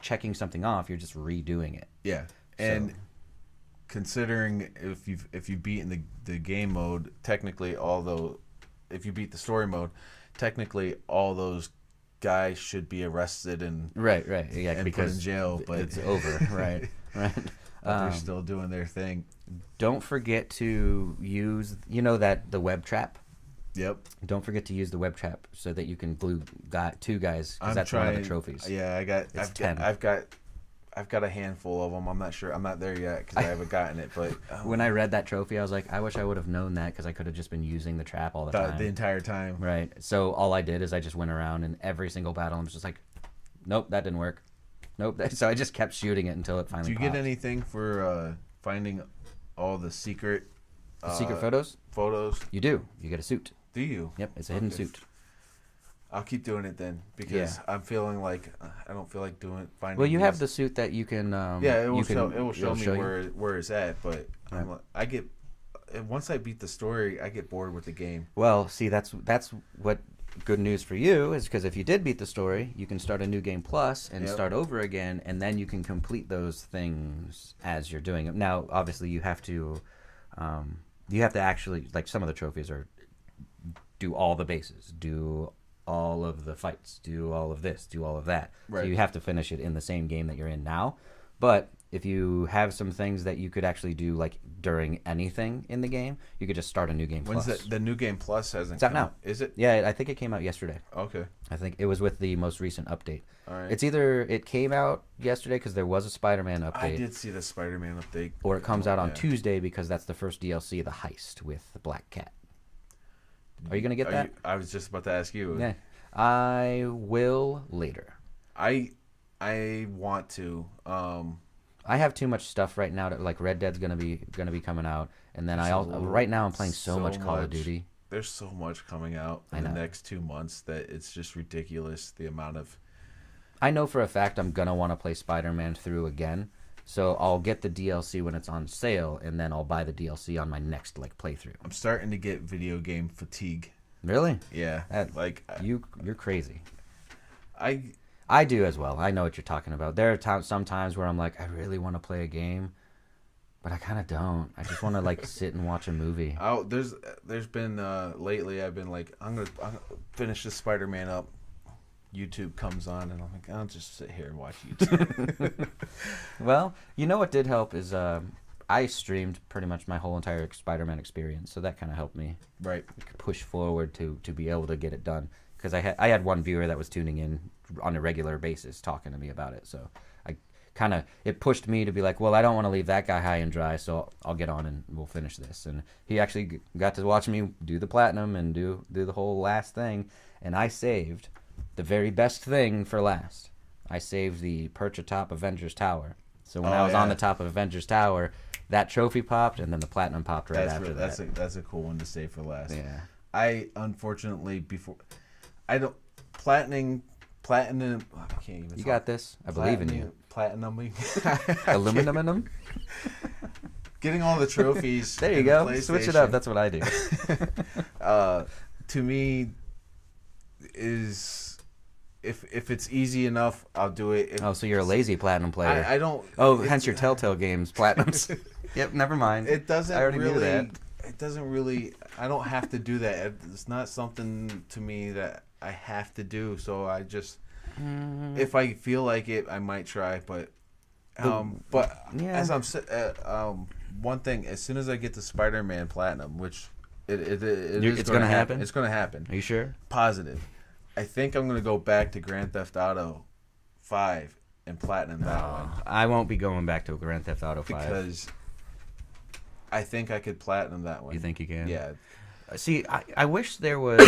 checking something off, you're just redoing it. Yeah. And... considering if you beat in the game mode, technically, although if you beat the story mode, technically all those guys should be arrested and and put in jail, but it's over. right. But they're still doing their thing. Don't forget to use the web trap. Yep. Don't forget to use the web trap so that you can glue 2 guys, because that's one of the trophies. Yeah, I've got a handful of them. I'm not sure. I'm not there yet because I haven't gotten it. But when I read that trophy, I was like, I wish I would have known that, because I could have just been using the trap all the time. The entire time. Right. So all I did is I just went around, and every single battle, I was just like, nope, that didn't work. Nope. So I just kept shooting it until it finally popped. Do you get anything for finding all the secret... secret photos? Photos. You do. You get a suit. Do you? Yep. It's a hidden suit. I'll keep doing it then, because I'm feeling like I don't feel like finding. Well, you have the suit that you can. It will show me where it's at, but I get once I beat the story, I get bored with the game. Well, see, that's what good news for you is, because if you did beat the story, you can start a new game plus and start over again, and then you can complete those things as you're doing it. Now, obviously, you have to actually, like, some of the trophies are do all the bases, do all of the fights, do all of this, do all of that. Right. So you have to finish it in the same game that you're in now. But if you have some things that you could actually do, like, during anything in the game, you could just start a new game plus. When's the new game plus hasn't It's out now. Is it? Yeah, I think it came out yesterday. Okay. I think it was with the most recent update. All right. It's either it came out yesterday because there was a Spider-Man update. I did see the Spider-Man update. Or it comes out on Tuesday because that's the first DLC, the Heist with the Black Cat. Are you going to get that? I was just about to ask you. Yeah. I will later. I want to. I have too much stuff right now. Like, Red Dead's gonna be coming out, and then right now I'm playing so much Call of Duty. There's so much coming out in the next 2 months that it's just ridiculous, the amount of... I know for a fact I'm gonna want to play Spider-Man through again, so I'll get the DLC when it's on sale, and then I'll buy the DLC on my next playthrough. I'm starting to get video game fatigue. Really? Yeah. You're crazy. I do as well. I know what you're talking about. There are some times where I'm like, I really want to play a game, but I kind of don't. I just want to sit and watch a movie. There's been lately I've been like, I'm gonna finish this Spider-Man up. YouTube comes on, and I'm like, I'll just sit here and watch YouTube. Well, you know what did help is I streamed pretty much my whole entire Spider-Man experience, so that kind of helped me right push forward to be able to get it done. because I had one viewer that was tuning in on a regular basis talking to me about it. So I kind of, it pushed me to be like, well, I don't want to leave that guy high and dry, so I'll get on and we'll finish this. And he actually got to watch me do the platinum and do the whole last thing. And I saved the very best thing for last. I saved the perch atop Avengers Tower. So when I was on the top of Avengers Tower, that trophy popped, and then the platinum popped after that. That's a cool one to save for last. Yeah. I unfortunately I don't platinum. I can't even. You got this. I believe in you. Platinum. Aluminum. Getting all the trophies. There you go. Switch it up. That's what I do. To me, is if it's easy enough, I'll do it. So you're a lazy platinum player. I don't. Oh, hence your Telltale Games platinums. Yep. Never mind. It doesn't. I already really, knew that. It doesn't really. I don't have to do that. It's not something to me that I have to do. So I just, if I feel like it, I might try. But as I'm one thing, as soon as I get to Spider-Man Platinum, which it's going to happen. It's going to happen. Are you sure? Positive. I think I'm going to go back to Grand Theft Auto 5 and Platinum that one. I won't be going back to Grand Theft Auto 5 because I think I could platinum that one. You think you can? Yeah. See, I wish there was.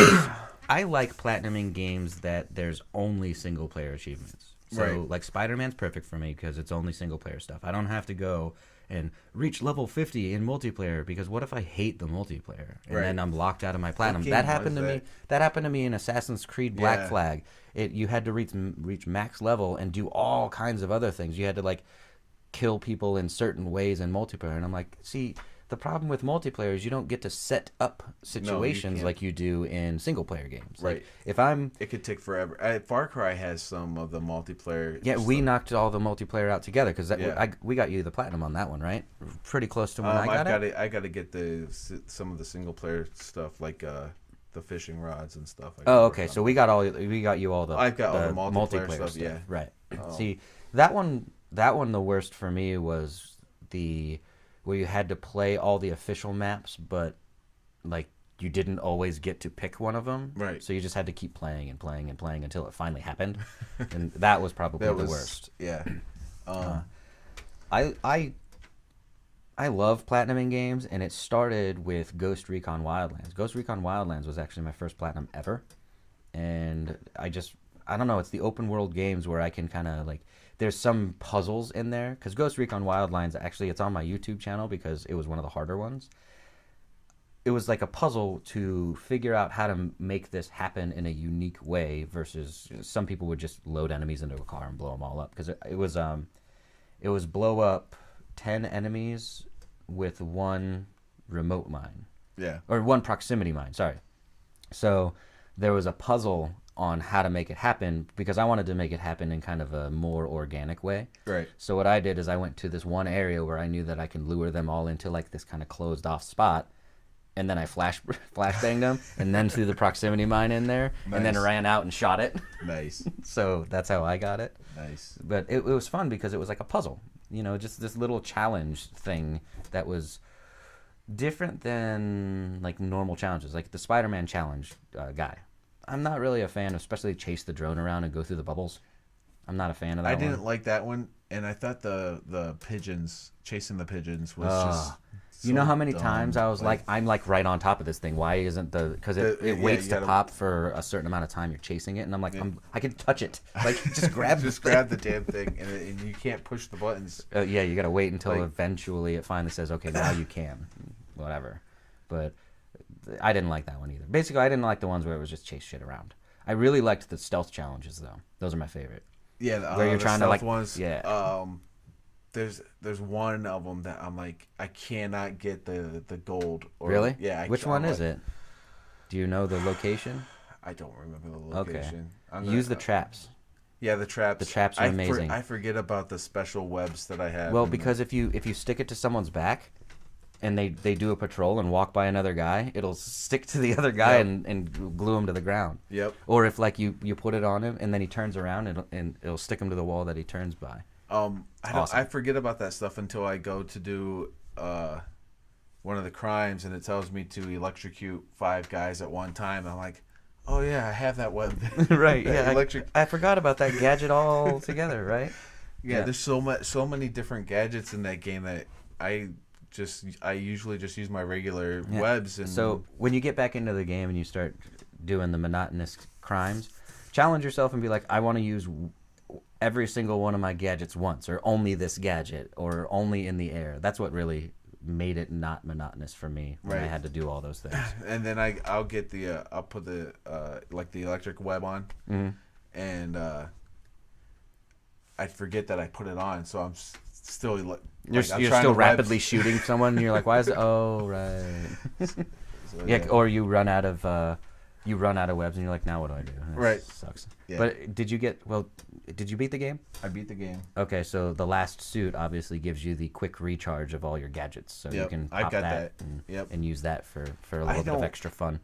I like platinuming games that there's only single player achievements. So, like Spider-Man's perfect for me because it's only single player stuff. I don't have to go and reach level 50 in multiplayer because what if I hate the multiplayer and then I'm locked out of my platinum? That happened to me. That happened to me in Assassin's Creed Black Flag. You had to reach max level and do all kinds of other things. You had to like kill people in certain ways in multiplayer, and I'm like, see. The problem with multiplayer is you don't get to set up situations like you do in single-player games. Right. Like if I'm... It could take forever. Far Cry has some of the multiplayer. Yeah, we knocked all the multiplayer out together because we got you the platinum on that one, right? Pretty close to when I got it. I got to get some of the single-player stuff like the fishing rods and stuff. Okay. So we got you all the. I've got all the multiplayer stuff. Yeah. Right. See, that one, the worst for me was where you had to play all the official maps, but like you didn't always get to pick one of them. Right. So you just had to keep playing and playing and playing until it finally happened, and that was probably the worst. Yeah. I love platinuming games, and it started with Ghost Recon Wildlands. Ghost Recon Wildlands was actually my first platinum ever, and I don't know. It's the open world games where I can kind of like. There's some puzzles in there because Ghost Recon Wildlands actually it's on my YouTube channel because it was one of the harder ones. It was like a puzzle to figure out how to make this happen in a unique way versus some people would just load enemies into a car and blow them all up because it was blow up 10 enemies with one remote mine. Yeah. Or one proximity mine, sorry. So there was a puzzle on how to make it happen because I wanted to make it happen in kind of a more organic way. Right. So what I did is I went to this one area where I knew that I can lure them all into like this kind of closed off spot, and then I flashbanged them, and then threw the proximity mine in there, and then ran out and shot it. Nice. So that's how I got it. Nice. But it was fun because it was like a puzzle, just this little challenge thing that was different than like normal challenges, like the Spider-Man challenge guy. I'm not really a fan of, especially chase the drone around and go through the bubbles. I'm not a fan of that one. I didn't like that one, and I thought the pigeons, chasing the pigeons was just you know how many times I was like, I'm like right on top of this thing. Why isn't because it waits to pop for a certain amount of time. You're chasing it, and I'm like, I can touch it. Like, just grab grab the damn thing, and you can't push the buttons. Yeah, you got to wait until eventually it finally says, okay, now you can. Whatever. But I didn't like that one either. Basically, I didn't like the ones where it was just chase shit around. I really liked the stealth challenges, though. Those are my favorite. Yeah, where you're trying to like ones. Yeah. There's one of them that I'm like, I cannot get the gold. Really? Yeah. Which one is it? Do you know the location? I don't remember the location. Okay. Use the traps. Yeah, the traps. The traps are amazing. I forget about the special webs that I have. Well, because if you stick it to someone's back, and they do a patrol and walk by another guy, it'll stick to the other guy and glue him to the ground. Yep. Or if like you put it on him and then he turns around and it'll stick him to the wall that he turns by. I forget about that stuff until I go to do one of the crimes and it tells me to electrocute 5 guys at one time. I'm like, oh yeah, I have that web. Right. That Yeah. electric. I forgot about that gadget altogether. Right. Yeah, there's so many different gadgets in that game that I usually just use my regular webs. And so when you get back into the game and you start doing the monotonous crimes, challenge yourself and be like, I want to use every single one of my gadgets once, or only this gadget, or only in the air. That's what really made it not monotonous for me when I had to do all those things. And then I'll get I'll put the like the electric web on, and I forget that I put it on, so I'm still like, you're still rapidly shooting someone, and you're like, why is it? Oh, right. So, yeah, or you run out of webs, and you're like, now what do I do? That right, sucks. Yeah. But did you beat the game? I beat the game. Okay, so the last suit obviously gives you the quick recharge of all your gadgets, so you can pop that and use that for a little bit of extra fun.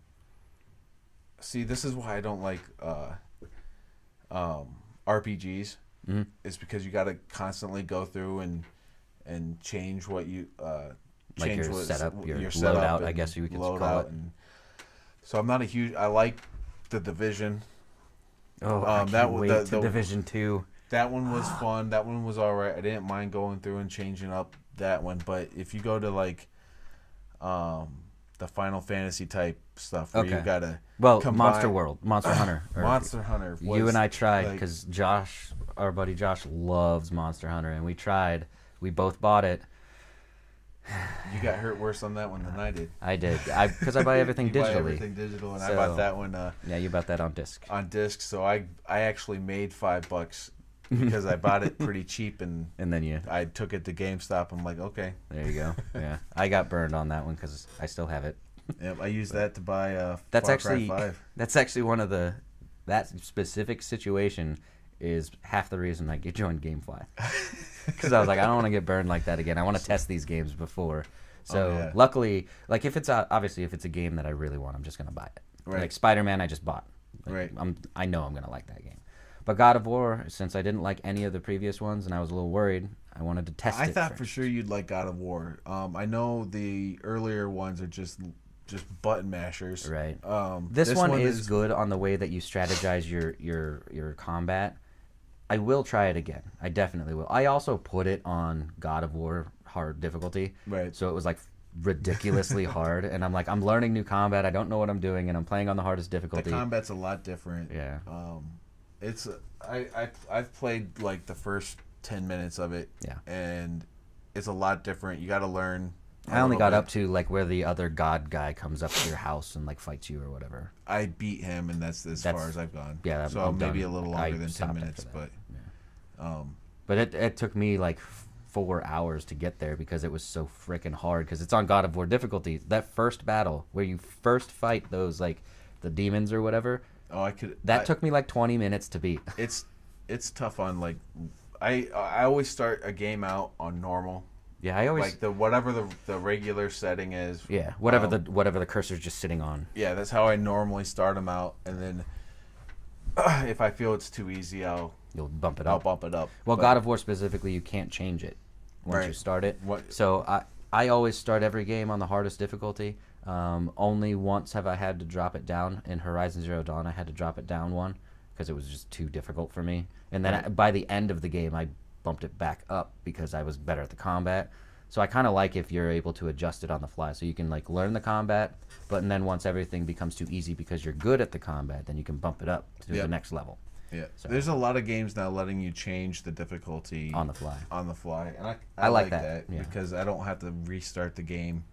See, this is why I don't like RPGs. Mm-hmm. It's because you got to constantly go through and change what you like your setup, your loadout, I guess you could call it. And so I'm not a huge. I like the Division. Oh, I can't wait to Division 2. That one was fun. That one was all right. I didn't mind going through and changing up that one. But if you go to like the Final Fantasy type stuff, where you gotta combine, Monster Hunter. Monster Hunter. You and I tried because Josh, our buddy Josh, loves Monster Hunter, and we tried. We both bought it. You got hurt worse on that one than I did. I did, because I buy everything digitally. Buy everything digital, and I bought that one. Yeah, you bought that on disc. On disc, so I actually made $5 because I bought it pretty cheap, and then I took it to GameStop. I'm like, okay, there you go. Yeah, I got burned on that one because I still have it. Yep, I used that to buy Far Cry 5. That's actually one of that specific situation is half the reason I joined GameFly. Because I was like, I don't want to get burned like that again. I want to test these games before. So luckily, like if it's obviously if it's a game that I really want, I'm just gonna buy it. Right. Like Spider-Man, I just bought. Like, right. I know I'm gonna like that game. But God of War, since I didn't like any of the previous ones and I was a little worried, I wanted to test it. I thought for sure you'd like God of War. I know the earlier ones are just button mashers. Right. This one is good on the way that you strategize your combat. I will try it again. I definitely will. I also put it on God of War hard difficulty. Right. So it was like ridiculously hard, and I'm like, I'm learning new combat. I don't know what I'm doing, and I'm playing on the hardest difficulty. The combat's a lot different. Yeah. I've played like the first 10 minutes of it. Yeah. And it's a lot different. You got to learn. I only got up to like where the other god guy comes up to your house and like fights you or whatever. I beat him, and that's as far as I've gone. Yeah. So maybe a little longer than 10 minutes, but. Yeah. But it took me like 4 hours to get there because it was so freaking hard because it's on God of War difficulty. That first battle where you first fight those like the demons or whatever. Oh, That took me like 20 minutes to beat. It's tough on like I always start a game out on normal. Yeah, I always like whatever the regular setting is. Yeah, whatever the cursor's just sitting on. Yeah, that's how I normally start them out, and then if I feel it's too easy, you'll bump it up. I'll bump it up. Well, God of War specifically, you can't change it once you start it. So I always start every game on the hardest difficulty. Only once have I had to drop it down. In Horizon Zero Dawn, I had to drop it down one because it was just too difficult for me. And then by the end of the game, I bumped it back up because I was better at the combat. So I kind of like if you're able to adjust it on the fly, so you can like learn the combat, and then once everything becomes too easy because you're good at the combat, then you can bump it up to the next level. Yeah, so there's a lot of games now letting you change the difficulty on the fly. And I like that because I don't have to restart the game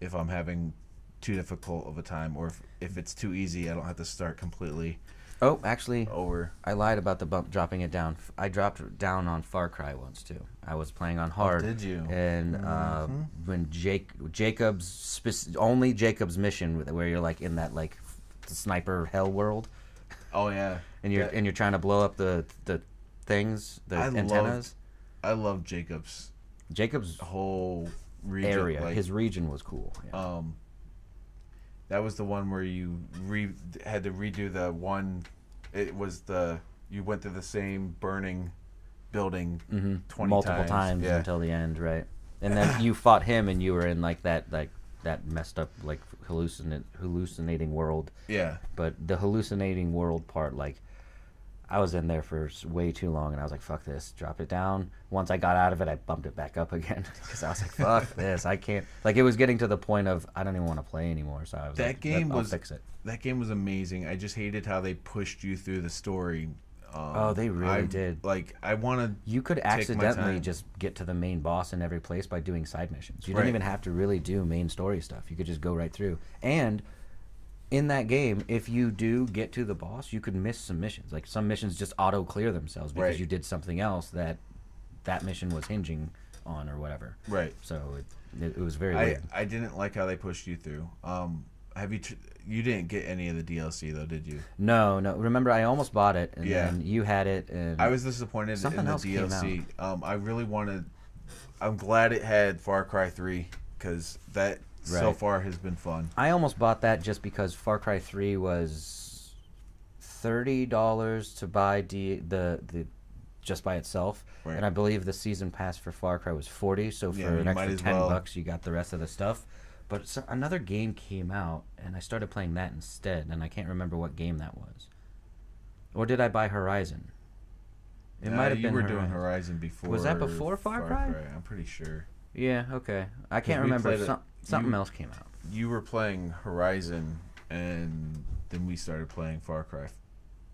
if I'm having too difficult of a time, or if it's too easy, I don't have to start completely. Oh, actually, over. I lied about the dropping it down. I dropped it down on Far Cry once too. I was playing on hard. Oh, did you? And when only Jacob's mission, where you're like in that like sniper hell world. Oh yeah. And you're trying to blow up the things, the antennas. I love Jacob's whole region, area. His region was cool. Yeah. That was the one where you had to redo the one. It was you went through the same burning building 20 multiple times until the end, right? And then you fought him, and you were in like that that messed up like hallucinating world. Yeah. But the hallucinating world part, like, I was in there for way too long, and I was like, fuck this, drop it down. Once I got out of it, I bumped it back up again because I was like, fuck this, I can't. Like, it was getting to the point of I don't even want to play anymore. So I was I'll fix it. That game was amazing. I just hated how they pushed you through the story. They really did. Like, I want to. You could accidentally just get to the main boss in every place by doing side missions. You didn't even have to really do main story stuff. You could just go right through. And in that game, if you do get to the boss, you could miss some missions. Like, some missions just auto clear themselves because you did something else that mission was hinging on or whatever. Right. So it was very weird. I didn't like how they pushed you through. Have you? You didn't get any of the DLC though, did you? No. Remember, I almost bought it, and then you had it, and I was disappointed in the DLC. I really wanted. I'm glad it had Far Cry 3 because that so far has been fun. I almost bought that just because Far Cry 3 was $30 to buy the just by itself, and I believe the season pass for Far Cry was $40. So for an extra $10, you got the rest of the stuff. But another game came out, and I started playing that instead, and I can't remember what game that was. Or did I buy Horizon? It might have been. You were doing Horizon before. Was that before Far Cry? I'm pretty sure. Yeah. Okay. I can't remember. Something else came out. You were playing Horizon, and then we started playing Far Cry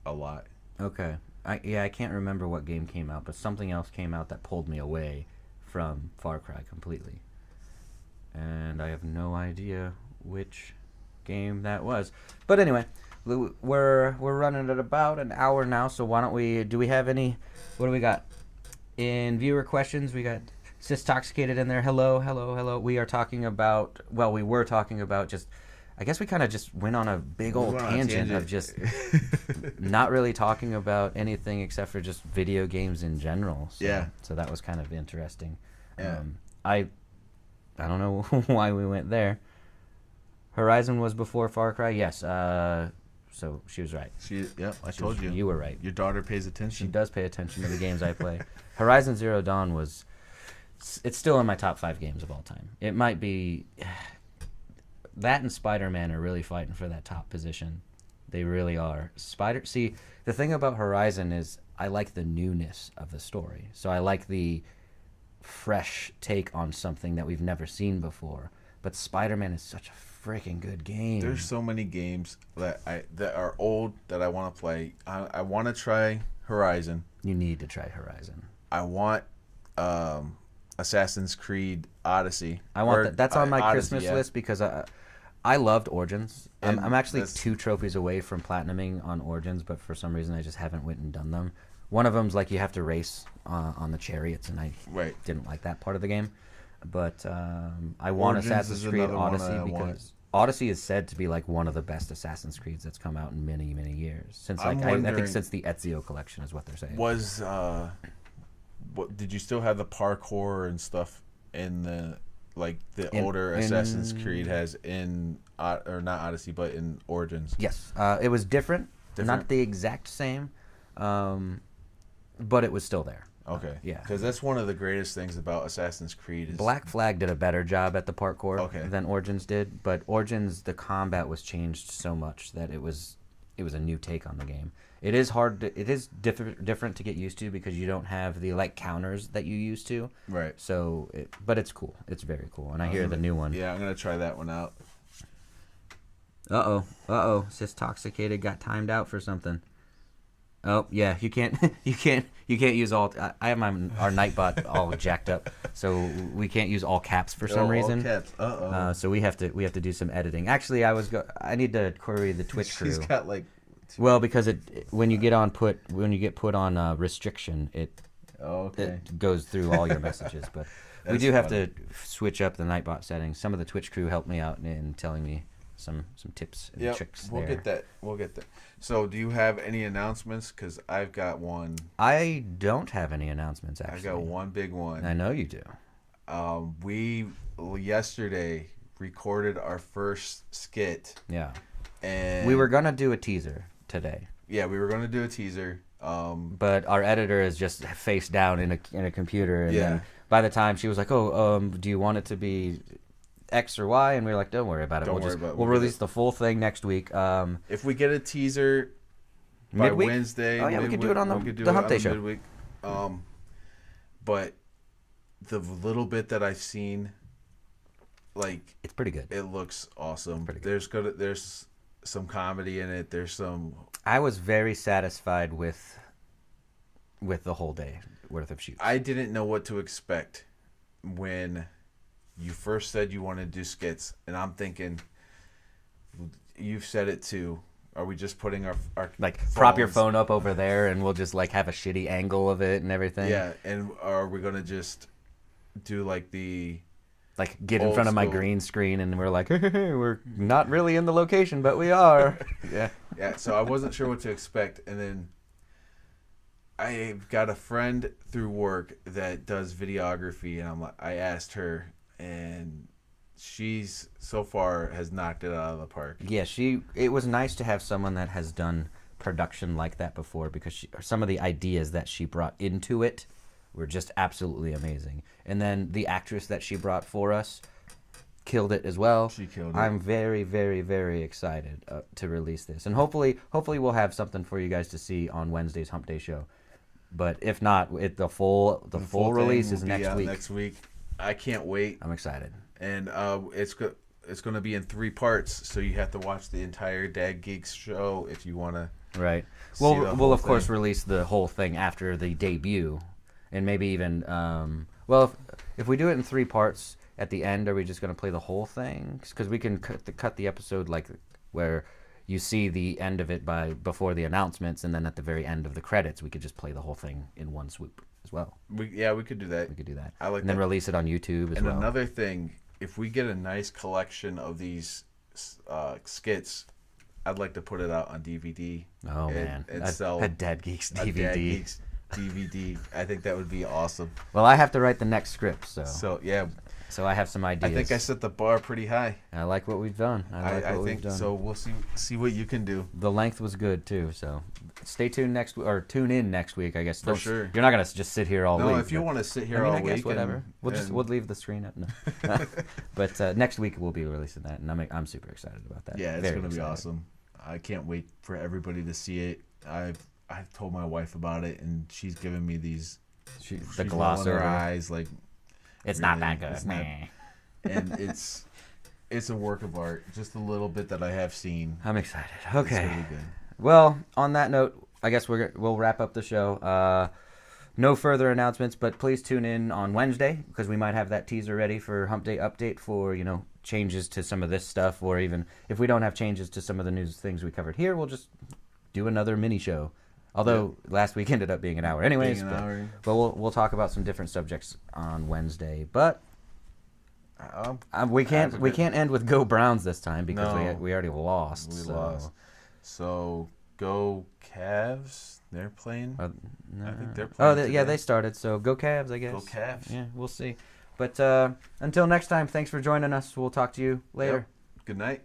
a lot. Okay. I can't remember what game came out, but something else came out that pulled me away from Far Cry completely. And I have no idea which game that was. But anyway, we're running at about an hour now, so why don't we... Do we have any... What do we got? In viewer questions, we got Systoxicated in there. Hello. We are talking about... Well, we were talking about just... I guess we kind of just went on a big old tangent of just not really talking about anything except for just video games in general. So that was kind of interesting. Yeah. I don't know why we went there. Horizon was before Far Cry? Yes. So she was right. I told you. You were right. Your daughter pays attention. She does pay attention to the games I play. Horizon Zero Dawn was... It's still in my top 5 games of all time. It might be... That and Spider-Man are really fighting for that top position. They really are. See, the thing about Horizon is I like the newness of the story. So I like the fresh take on something that we've never seen before. But Spider-Man is such a freaking good game. There's so many games that are old that I want to play. I want to try Horizon. You need to try Horizon. I want Assassin's Creed Odyssey. I want that. That's on my Christmas list because I loved Origins. I'm actually 2 trophies away from platinuming on Origins, but for some reason I just haven't went and done them. One of them's like you have to race on the chariots, and I didn't like that part of the game. But I want Assassin's Creed Odyssey because Odyssey is said to be like one of the best Assassin's Creeds that's come out in many, many years. Since I think since the Ezio collection is what they're saying. Did you still have the parkour and stuff in the older Assassin's Creed has in or not Odyssey but in Origins? Yes, it was different, not the exact same, but it was still there. Okay, yeah, because that's one of the greatest things about Assassin's Creed. Is Black Flag did a better job at the parkour than Origins did, but Origins the combat was changed so much that it was a new take on the game. It is hard. It is different to get used to because you don't have the counters that you used to. Right. So, but it's cool. It's very cool. And I hear the new one. Yeah, I'm gonna try that one out. Uh oh. Systoxicated got timed out for something. Oh yeah, you can't use all. I have our Nightbot all jacked up, so we can't use all caps for some reason. All caps. So we have to do some editing. Actually, I need to query the Twitch crew. She's got Well, because when you get put on restriction, it goes through all your messages. But we do have to switch up the Nightbot settings. Some of the Twitch crew helped me out in telling me some tips and tricks. We'll get that. So, do you have any announcements? Because I've got one. I don't have any announcements. Actually, I got one big one. I know you do. We yesterday recorded our first skit. Yeah. And we were gonna do a teaser today. Yeah, we were gonna do a teaser. But our editor is just face down in a computer, and then by the time she was like, "Oh, do you want it to be X or Y, and we were like, don't worry about it. We'll release the full thing next week. If we get a teaser by midweek? Wednesday, oh yeah, we could do it on the Hump Day show. Midweek. But the little bit that I've seen, like, it's pretty good. It looks awesome. There's some comedy in it. There's some. I was very satisfied with the whole day worth of shoots. I didn't know what to expect when you first said you wanted to do skits, and I'm thinking, you've said it too. Are we just putting our like phones? Prop your phone up over there and we'll just like have a shitty angle of it and everything? Yeah, and are we gonna just do like the like get in front of my green screen and we're like, hey, we're not really in the location, but we are. Yeah. Yeah. So I wasn't sure what to expect, and then I've got a friend through work that does videography, and I asked her, and she's so far has knocked it out of the park. Yeah, it was nice to have someone that has done production like that before, because some of the ideas that she brought into it were just absolutely amazing. And then the actress that she brought for us killed it as well. She killed it. I'm very, very, very excited to release this, and hopefully we'll have something for you guys to see on Wednesday's Hump Day show. But if not, the full release is next week. Next week, I can't wait. I'm excited. And it's going to be in 3 parts, so you have to watch the entire Dad Geeks show if you want to. Right. We'll of course release the whole thing after the debut, and maybe even if we do it in 3 parts at the end, are we just going to play the whole thing? Because we can cut the episode like where you see the end of it before the announcements, and then at the very end of the credits, we could just play the whole thing in one swoop as well. We could do that. We could do that. I like and then release it on YouTube as well. And another thing, if we get a nice collection of these skits, I'd like to put it out on DVD. Oh man, and sell a Dad Geeks DVD. A Dad Geeks DVD. I think that would be awesome. Well, I have to write the next script, so yeah. So I have some ideas. I think I set the bar pretty high. I like what we've done. I think so. We'll see what you can do. The length was good too. So stay tuned tune in next week. I guess for sure. You're not gonna just sit here all week. No, if you want to sit here all week, I guess whatever. We'll leave the screen up. No. But next week we'll be releasing that, and I'm super excited about that. Yeah, it's gonna be awesome. I can't wait for everybody to see it. I've told my wife about it, and she's given me these. The gloss over her eyes, like. It's really, not that good. And it's a work of art. Just a little bit that I have seen. I'm excited. Okay. It's really good. Well, on that note, I guess we'll wrap up the show. No further announcements, but please tune in on Wednesday, because we might have that teaser ready for Hump Day update for, changes to some of this stuff, or even if we don't have changes to some of the news things we covered here, we'll just do another mini show. Although last week ended up being an hour anyways. But we'll talk about some different subjects on Wednesday. But we can't end with Go Browns this time, because we already lost. We lost. So go Cavs. They're playing. No. I think they're playing. They started. So go Cavs, I guess. Go Cavs. Yeah, we'll see. But until next time, thanks for joining us. We'll talk to you later. Yep. Good night.